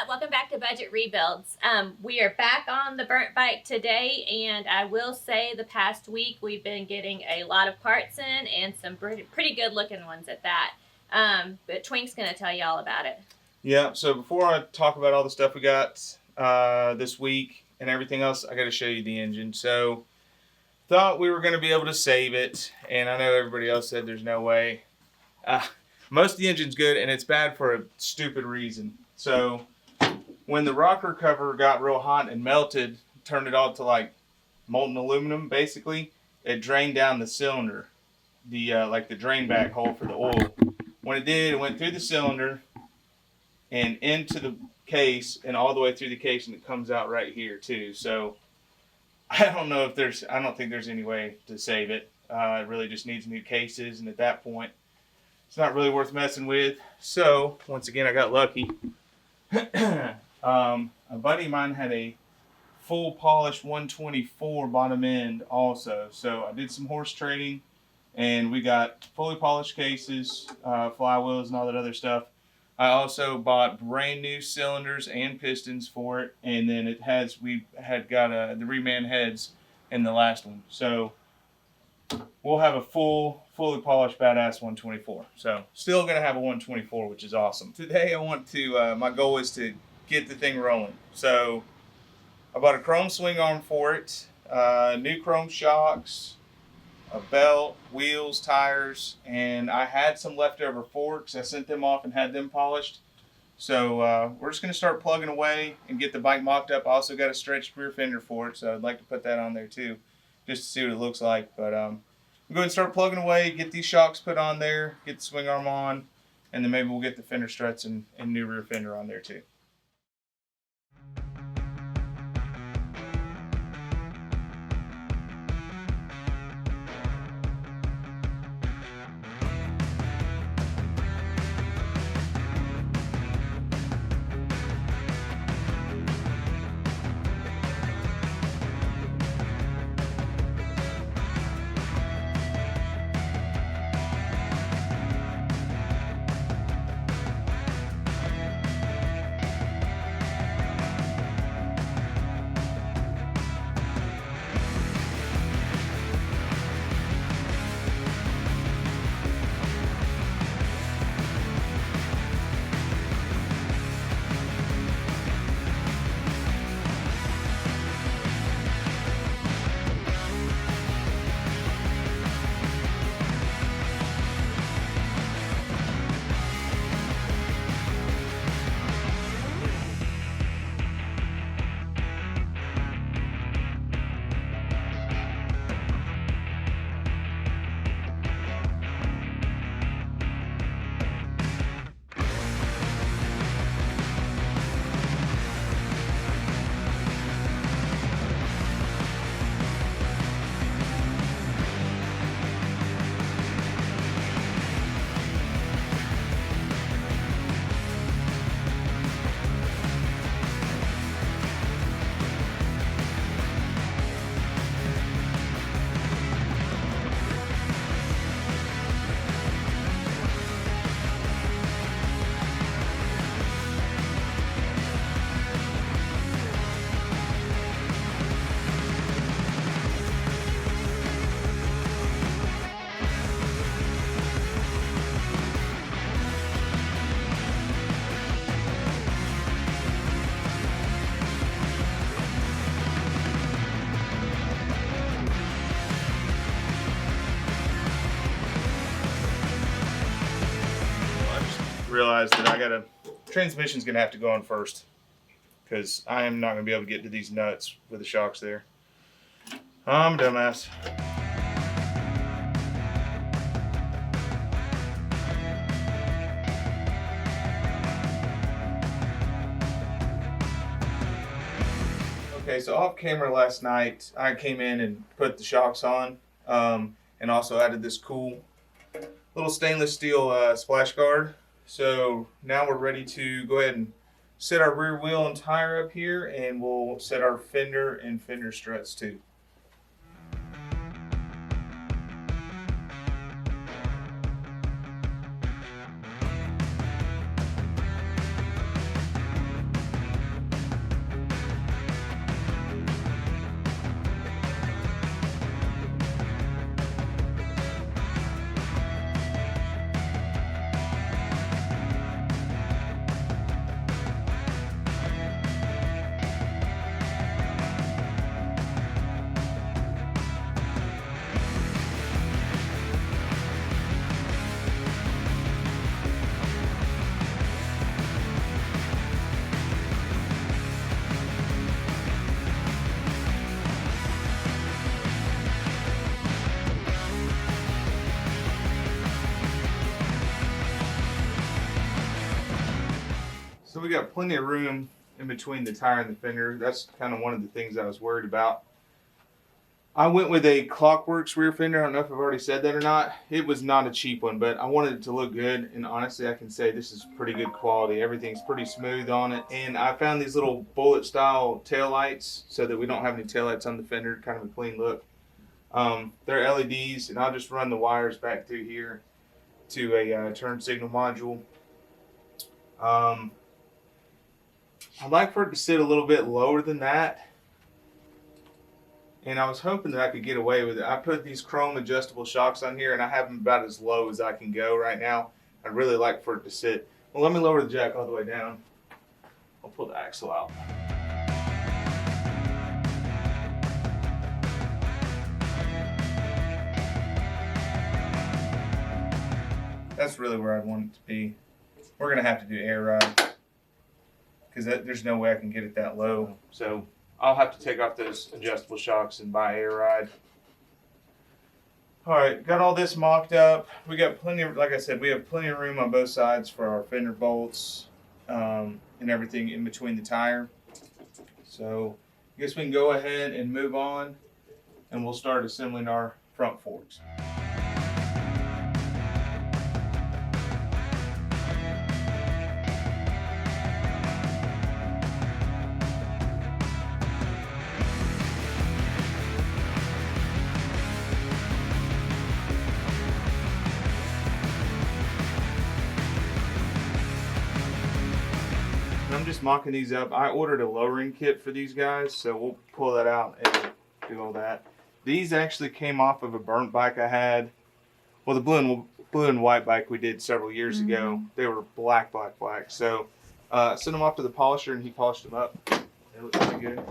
Welcome back to Budget Rebuilds. We are back on the burnt bike today, and I will say the past week we've been getting a lot of parts in and some pretty good looking ones at that. But Twink's going to tell you all about it. Yeah, so before I talk about all the stuff we got this week and everything else, I got to show you the engine. So thought we were going to be able to save it, and I know everybody else said there's no way. Most of the engine's good, and it's bad for a stupid reason. So when the rocker cover got real hot and melted, turned it all to like molten aluminum, basically, it drained down the cylinder, like the drain bag hole for the oil. When it did, it went through the cylinder and into the case and all the way through the case, and it comes out right here too. So I don't think there's any way to save it. It really just needs new cases, and at that point, it's not really worth messing with. So once again, I got lucky. A buddy of mine had a full polished 124 bottom end also. So I did some horse trading, and we got fully polished cases, flywheels, and all that other stuff. I also bought brand new cylinders and pistons for it, and then we had got the reman heads in the last one. So we'll have a fully polished badass 124. So still gonna have a 124, which is awesome. Today my goal is to get the thing rolling. So I bought a chrome swing arm for it, new chrome shocks, a belt, wheels, tires, and I had some leftover forks. I sent them off and had them polished. So we're just going to start plugging away and get the bike mocked up. I also got a stretched rear fender for it, so I'd like to put that on there too, just to see what it looks like. But I'm going to start plugging away, get these shocks put on there, get the swing arm on, and then maybe we'll get the fender struts and new rear fender on there too. Realized that transmission's gonna have to go on first, because I am not gonna be able to get to these nuts with the shocks there. I'm a dumbass. Okay, so off camera last night, I came in and put the shocks on, and also added this cool little stainless steel splash guard. So now we're ready to go ahead and set our rear wheel and tire up here, and we'll set our fender and fender struts too. we got plenty of room in between the tire and the fender. That's kind of one of the things I was worried about. I went with a Clockworks rear fender. I don't know if I've already said that or not. It was not a cheap one, but I wanted it to look good, and honestly I can say this is pretty good quality. Everything's pretty smooth on it, and I found these little bullet style tail lights so that we don't have any tail lights on the fender, kind of a clean look. They're LEDs, and I'll just run the wires back through here to a turn signal module. I'd like for it to sit a little bit lower than that, and I was hoping that I could get away with it. I put these chrome adjustable shocks on here, and I have them about as low as I can go right now. I'd really like for it to sit. Well, let me lower the jack all the way down. I'll pull the axle out. That's really where I want it to be. We're gonna have to do air ride because there's no way I can get it that low. So I'll have to take off those adjustable shocks and buy air ride. All right, got all this mocked up. We got plenty of, like I said, we have plenty of room on both sides for our fender bolts and everything in between the tire. So I guess we can go ahead and move on, and we'll start assembling our front forks. I'm just mocking these up. I ordered a lowering kit for these guys, so we'll pull that out and do all that. These actually came off of a burnt bike I had. Well, the blue and white bike we did several years ago. They were black. So sent them off to the polisher, and he polished them up. They look pretty good.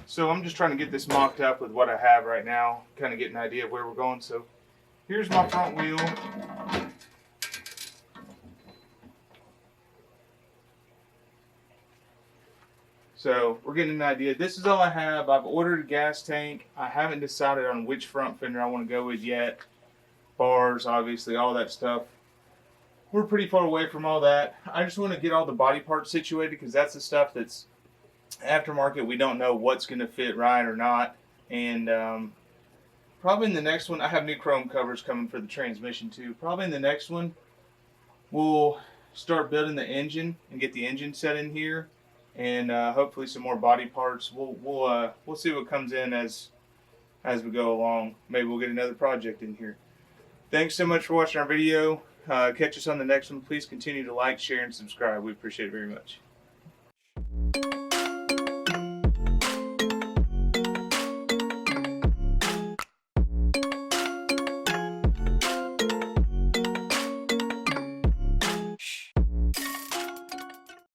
So I'm just trying to get this mocked up with what I have right now, kind of get an idea of where we're going. So here's my front wheel. So we're getting an idea. This is all I have. I've ordered a gas tank. I haven't decided on which front fender I want to go with yet. Bars, obviously, all that stuff. We're pretty far away from all that. I just want to get all the body parts situated because that's the stuff that's aftermarket. We don't know what's going to fit right or not. And probably in the next one, I have new chrome covers coming for the transmission too. Probably in the next one, we'll start building the engine and get the engine set in here, and hopefully some more body parts. We'll see what comes in as we go along. Maybe we'll get another project in here. Thanks so much for watching our video. Catch us on the next one. Please continue to like, share, and subscribe. We appreciate it very much.